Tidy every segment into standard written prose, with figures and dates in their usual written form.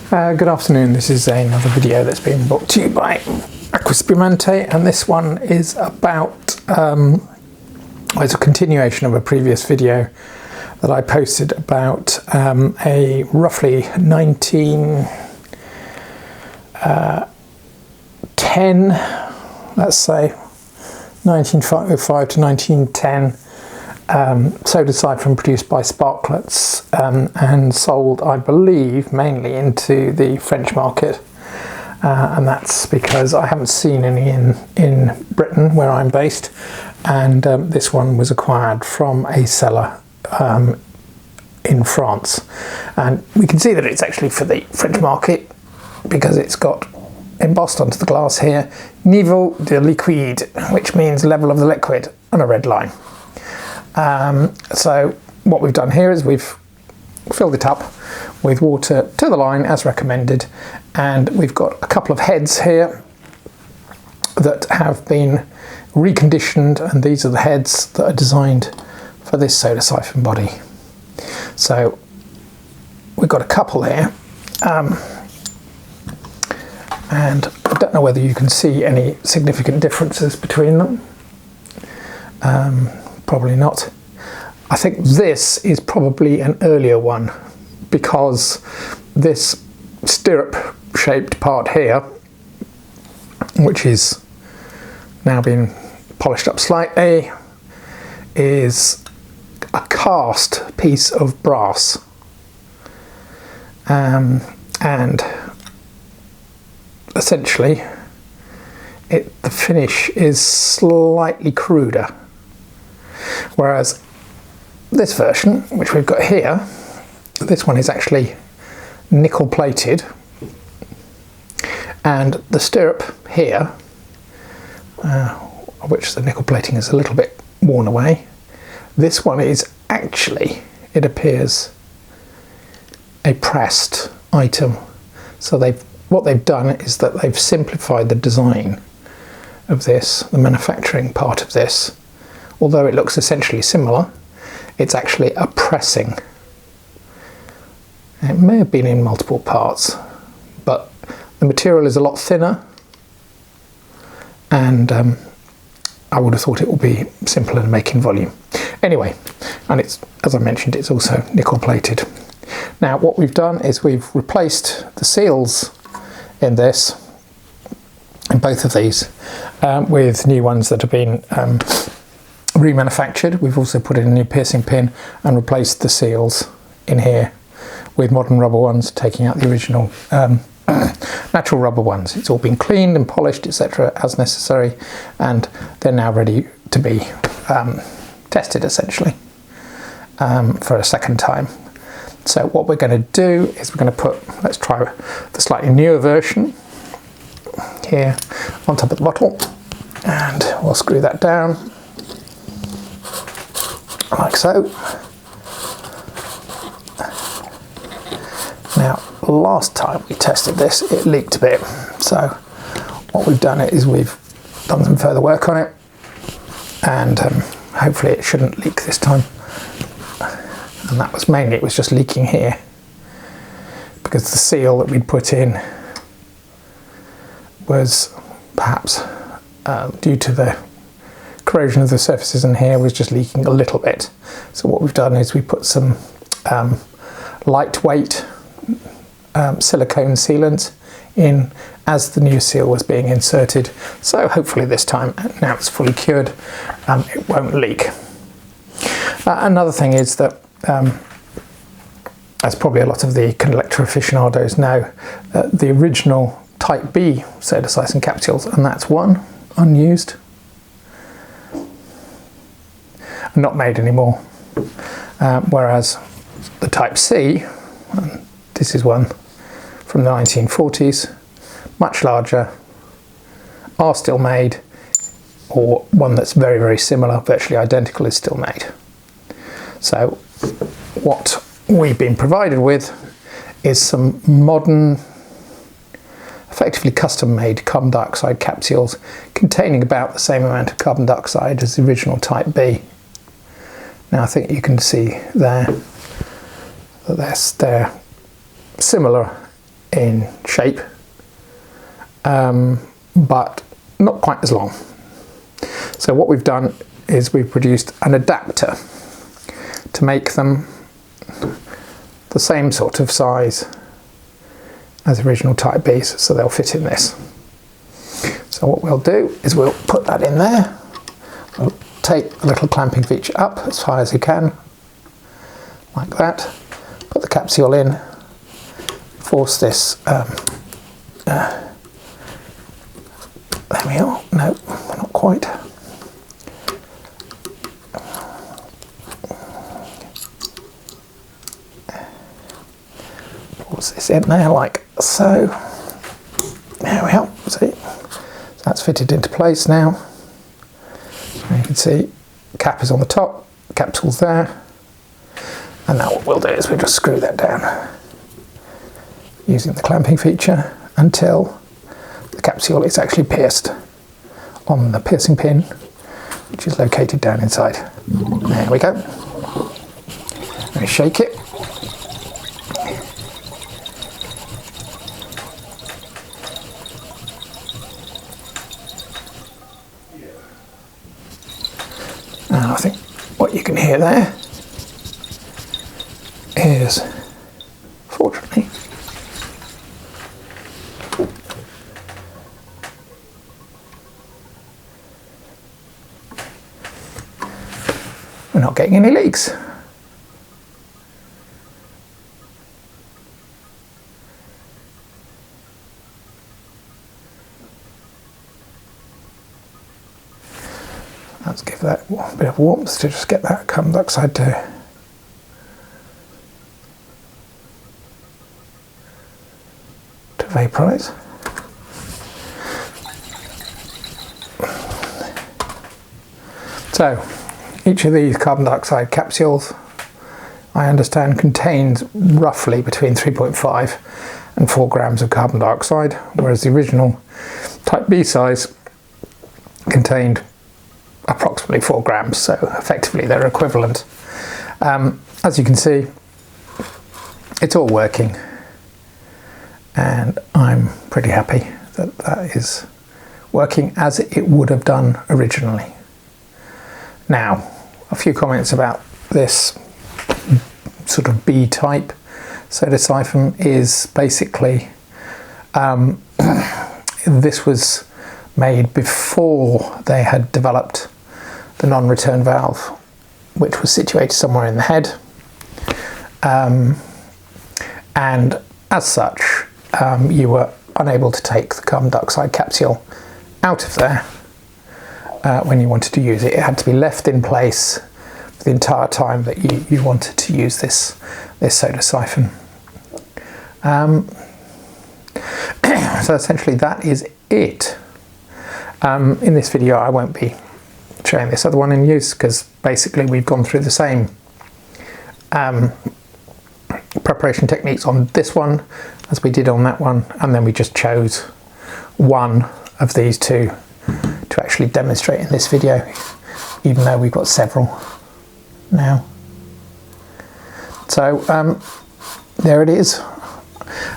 Good afternoon, this is another video that's been brought to you by Aquaspumante, and this one is about, it's a continuation of a previous video that I posted about a roughly 1910, let's say 1905 to 1910 soda siphon produced by Sparklets and sold, I believe, mainly into the French market, and that's because I haven't seen any in Britain where I'm based, and this one was acquired from a seller in France, and we can see that it's actually for the French market because it's got embossed onto the glass here "Niveau de liquide," which means level of the liquid, and a red line. So what we've done here is we've filled it up with water to the line as recommended, and we've got a couple of heads here that have been reconditioned, and these are the heads that are designed for this soda siphon body. So we've got a couple here, and I don't know whether you can see any significant differences between them. Probably not. I think this is probably an earlier one because this stirrup shaped part here, which is now been polished up slightly, is a cast piece of brass, and essentially the finish is slightly cruder. Whereas this version, which we've got here, this one is actually nickel plated, and the stirrup here, which the nickel plating is a little bit worn away, this one is actually, it appears, a pressed item. So what they've done is that they've simplified the design of this, the manufacturing part of this. Although it looks essentially similar, it's actually a pressing. It may have been in multiple parts, but the material is a lot thinner, and I would have thought it would be simpler to make in volume. Anyway, and it's, as I mentioned, it's also nickel plated. Now what we've done is we've replaced the seals in this, in both of these, with new ones that have been remanufactured. We've also put in a new piercing pin and replaced the seals in here with modern rubber ones, taking out the original natural rubber ones. It's all been cleaned and polished, etc., as necessary, and they're now ready to be tested, essentially, for a second time. So what we're going to do is we're going to put, let's try the slightly newer version here on top of the bottle, and we'll screw that down like so. Now last time we tested this it leaked a bit, so what we've done is we've done some further work on it, and hopefully it shouldn't leak this time. And that was mainly, it was just leaking here because the seal that we'd put in was perhaps due to the corrosion of the surfaces in here, was just leaking a little bit. So what we've done is we put some lightweight silicone sealant in as the new seal was being inserted. So hopefully this time, now it's fully cured, it won't leak. Another thing is that, as probably a lot of the collector aficionados know, the original Type B soda siphon capsules, and that's one unused, not made anymore, whereas the Type C, this is one from the 1940s, much larger, are still made, or one that's very, very similar, virtually identical, is still made. So what we've been provided with is some modern, effectively custom-made carbon dioxide capsules containing about the same amount of carbon dioxide as the original Type B. Now I think you can see there that they're similar in shape, but not quite as long. So what we've done is we've produced an adapter to make them the same sort of size as original Type Bs, so they'll fit in this. So what we'll do is we'll put that in there. We'll take the little clamping feature up as high as you can, like that. Put the capsule in, force this, there we are, no, not quite. Force this in there like so. There we are, see? So that's fitted into place now. And you can see the cap is on the top, the capsule's there. And now what we'll do is we'll just screw that down using the clamping feature until the capsule is actually pierced on the piercing pin, which is located down inside. There we go. Let me shake it. And I think what you can hear there is, fortunately, we're not getting any leaks. Let's give that a bit of warmth to just get that carbon dioxide to vaporise. So each of these carbon dioxide capsules, I understand, contains roughly between 3.5 and 4 grams of carbon dioxide, whereas the original Type B size contained approximately 4 grams, so effectively they're equivalent. As you can see, it's all working, and I'm pretty happy that that is working as it would have done originally. Now, a few comments about this sort of B type soda siphon is basically this was made before they had developed the non-return valve, which was situated somewhere in the head, and as such you were unable to take the carbon dioxide capsule out of there when you wanted to use it. It had to be left in place for the entire time that you wanted to use this soda siphon. So essentially that is it. In this video I won't be showing this other one in use, because basically we've gone through the same preparation techniques on this one as we did on that one, and then we just chose one of these two to actually demonstrate in this video, even though we've got several now. So there it is,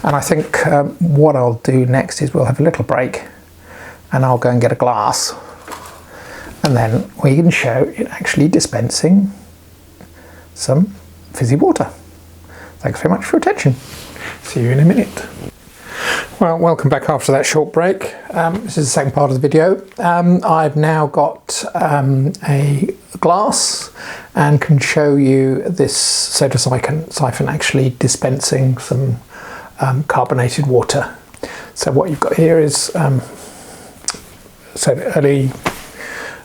and I think what I'll do next is we'll have a little break and I'll go and get a glass, and then we can show it actually dispensing some fizzy water. Thanks very much for your attention. See you in a minute. Well, welcome back after that short break. This is the second part of the video. I've now got a glass and can show you this soda siphon actually dispensing some carbonated water. So what you've got here is early,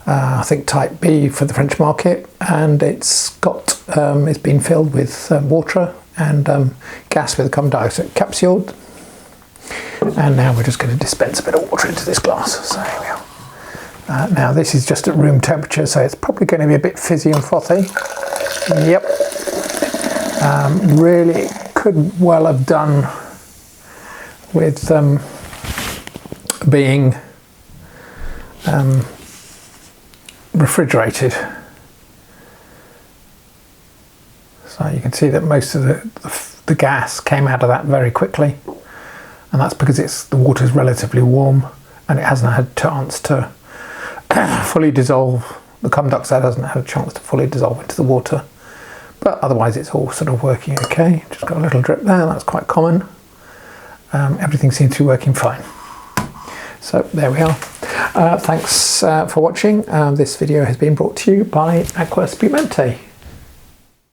I think Type B for the French market, and it's got it's been filled with water and gas with a carbon dioxide capsule. And now we're just going to dispense a bit of water into this glass. So here we are. Now this is just at room temperature, so it's probably going to be a bit fizzy and frothy. Yep. Really could well have done with being refrigerated. So you can see that most of the gas came out of that very quickly. and that's because the water is relatively warm and it hasn't had a chance to fully dissolve. The conduct set hasn't had a chance to fully dissolve into the water, but otherwise it's all sort of working okay. Just got a little drip there, that's quite common. Everything seems to be working fine. So there we are. Thanks for watching. This video has been brought to you by Aqua Spumante.